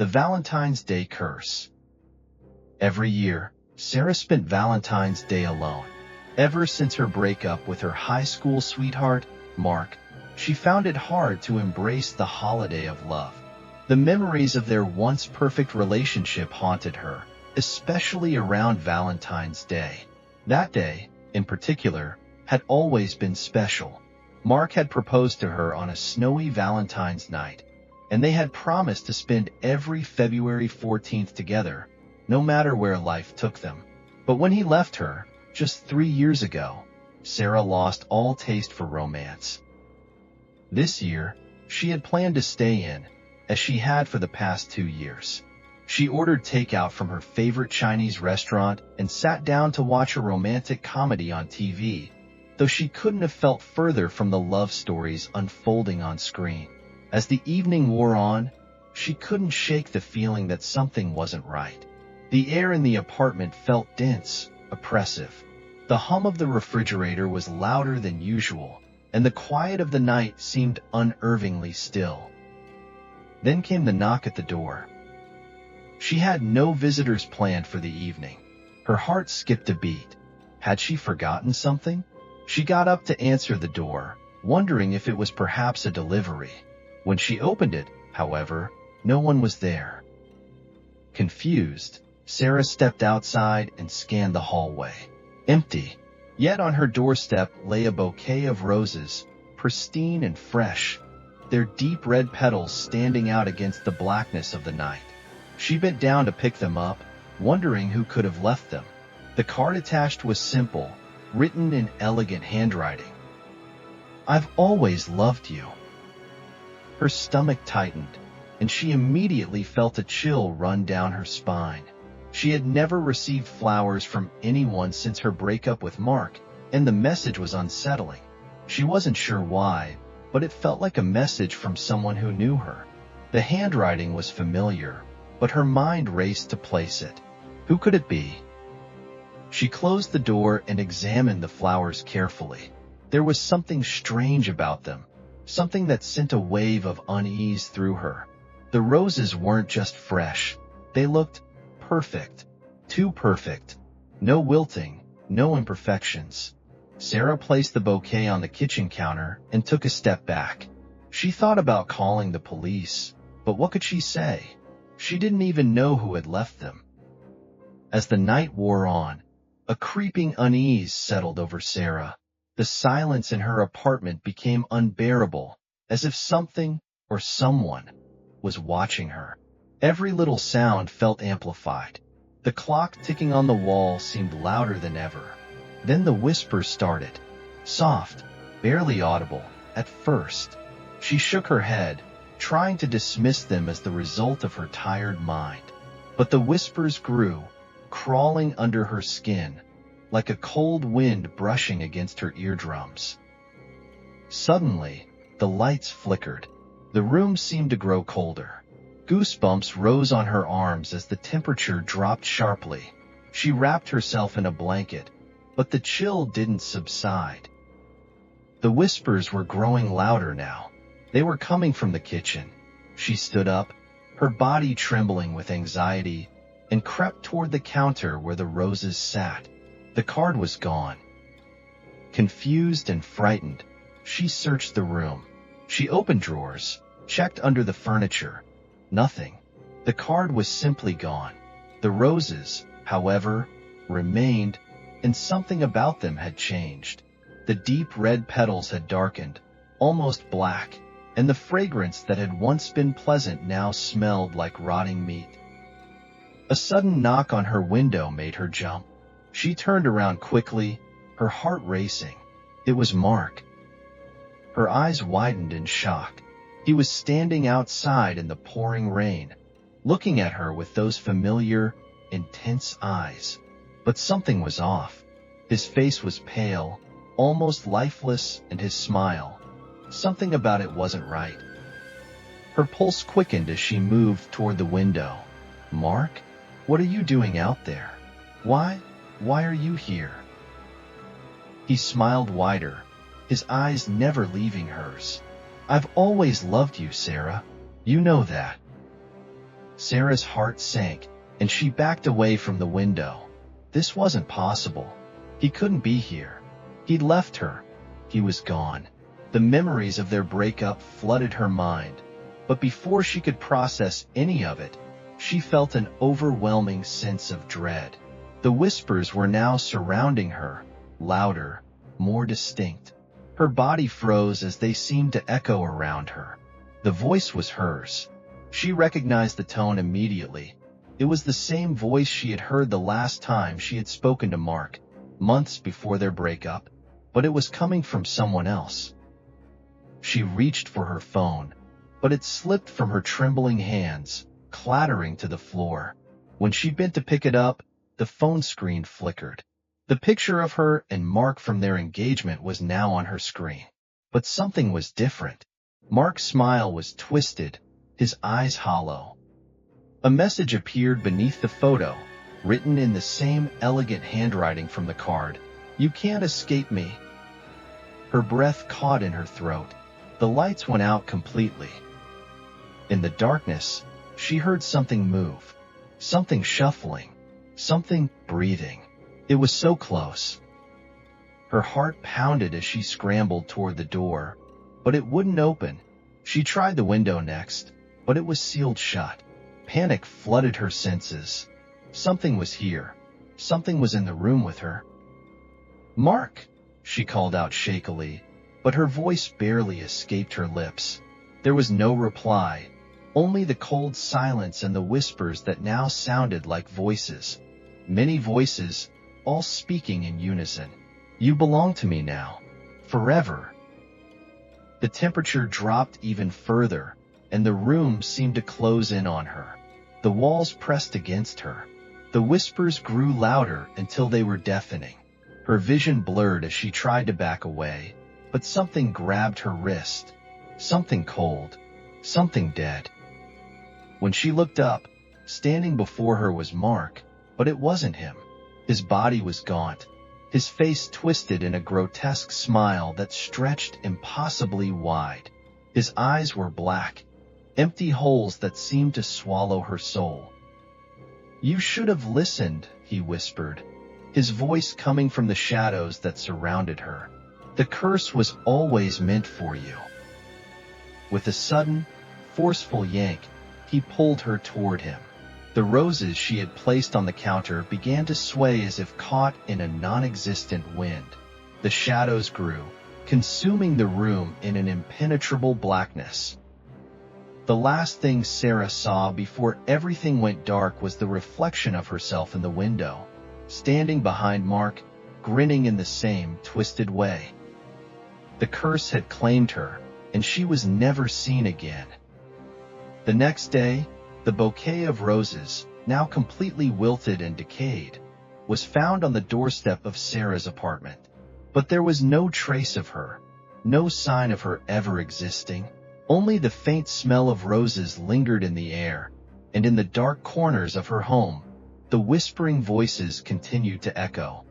The Valentine's Day Curse. Every year, Sarah spent Valentine's Day alone. Ever since her breakup with her high school sweetheart, Mark, she found it hard to embrace the holiday of love. The memories of their once perfect relationship haunted her, especially around Valentine's Day. That day, in particular, had always been special. Mark had proposed to her on a snowy Valentine's night, and they had promised to spend every February 14th together, no matter where life took them. But when he left her, just 3 years ago, Sarah lost all taste for romance. This year, she had planned to stay in, as she had for the past 2 years. She ordered takeout from her favorite Chinese restaurant and sat down to watch a romantic comedy on TV, though she couldn't have felt further from the love stories unfolding on screen. As the evening wore on, she couldn't shake the feeling that something wasn't right. The air in the apartment felt dense, oppressive. The hum of the refrigerator was louder than usual, and the quiet of the night seemed unnervingly still. Then came the knock at the door. She had no visitors planned for the evening. Her heart skipped a beat. Had she forgotten something? She got up to answer the door, wondering if it was perhaps a delivery. When she opened it, however, no one was there. Confused, Sarah stepped outside and scanned the hallway. Empty. Yet on her doorstep lay a bouquet of roses, pristine and fresh, their deep red petals standing out against the blackness of the night. She bent down to pick them up, wondering who could have left them. The card attached was simple, written in elegant handwriting. "I've always loved you." Her stomach tightened, and she immediately felt a chill run down her spine. She had never received flowers from anyone since her breakup with Mark, and the message was unsettling. She wasn't sure why, but it felt like a message from someone who knew her. The handwriting was familiar, but her mind raced to place it. Who could it be? She closed the door and examined the flowers carefully. There was something strange about them, something that sent a wave of unease through her. The roses weren't just fresh, they looked perfect. Too perfect. No wilting, no imperfections. Sarah placed the bouquet on the kitchen counter and took a step back. She thought about calling the police, but what could she say? She didn't even know who had left them. As the night wore on, a creeping unease settled over Sarah. The silence in her apartment became unbearable, as if something or someone was watching her. Every little sound felt amplified. The clock ticking on the wall seemed louder than ever. Then the whispers started, soft, barely audible at first. She shook her head, trying to dismiss them as the result of her tired mind. But the whispers grew, crawling under her skin, like a cold wind brushing against her eardrums. Suddenly, the lights flickered. The room seemed to grow colder. Goosebumps rose on her arms as the temperature dropped sharply. She wrapped herself in a blanket, but the chill didn't subside. The whispers were growing louder now. They were coming from the kitchen. She stood up, her body trembling with anxiety, and crept toward the counter where the roses sat. The card was gone. Confused and frightened, she searched the room. She opened drawers, checked under the furniture. Nothing. The card was simply gone. The roses, however, remained, and something about them had changed. The deep red petals had darkened, almost black, and the fragrance that had once been pleasant now smelled like rotting meat. A sudden knock on her window made her jump. She turned around quickly, her heart racing. It was Mark. Her eyes widened in shock. He was standing outside in the pouring rain, looking at her with those familiar, intense eyes. But something was off. His face was pale, almost lifeless, and his smile. Something about it wasn't right. Her pulse quickened as she moved toward the window. "Mark, what are you doing out there? Why are you here?" He smiled wider, his eyes never leaving hers. "I've always loved you, Sarah. You know that." Sarah's heart sank, and she backed away from the window. This wasn't possible. He couldn't be here. He'd left her. He was gone. The memories of their breakup flooded her mind, but before she could process any of it, she felt an overwhelming sense of dread. The whispers were now surrounding her, louder, more distinct. Her body froze as they seemed to echo around her. The voice was hers. She recognized the tone immediately. It was the same voice she had heard the last time she had spoken to Mark, months before their breakup, but it was coming from someone else. She reached for her phone, but it slipped from her trembling hands, clattering to the floor. When she bent to pick it up, the phone screen flickered. The picture of her and Mark from their engagement was now on her screen. But something was different. Mark's smile was twisted, his eyes hollow. A message appeared beneath the photo, written in the same elegant handwriting from the card. "You can't escape me." Her breath caught in her throat. The lights went out completely. In the darkness, she heard something move, something shuffling, something breathing. It was so close. Her heart pounded as she scrambled toward the door, but it wouldn't open. She tried the window next, but it was sealed shut. Panic flooded her senses. Something was here. Something was in the room with her. "Mark," she called out shakily, but her voice barely escaped her lips. There was no reply, only the cold silence and the whispers that now sounded like voices. Many voices, all speaking in unison. "You belong to me now. Forever." The temperature dropped even further, and the room seemed to close in on her. The walls pressed against her. The whispers grew louder until they were deafening. Her vision blurred as she tried to back away, but something grabbed her wrist. Something cold. Something dead. When she looked up, standing before her was Mark, but it wasn't him. His body was gaunt, his face twisted in a grotesque smile that stretched impossibly wide. His eyes were black, empty holes that seemed to swallow her soul. "You should have listened," he whispered, his voice coming from the shadows that surrounded her. "The curse was always meant for you." With a sudden, forceful yank, he pulled her toward him. The roses she had placed on the counter began to sway as if caught in a non-existent wind. The shadows grew, consuming the room in an impenetrable blackness. The last thing Sarah saw before everything went dark was the reflection of herself in the window, standing behind Mark, grinning in the same twisted way. The curse had claimed her, and she was never seen again. The next day, the bouquet of roses, now completely wilted and decayed, was found on the doorstep of Sarah's apartment. But there was no trace of her, no sign of her ever existing. Only the faint smell of roses lingered in the air, and in the dark corners of her home, the whispering voices continued to echo.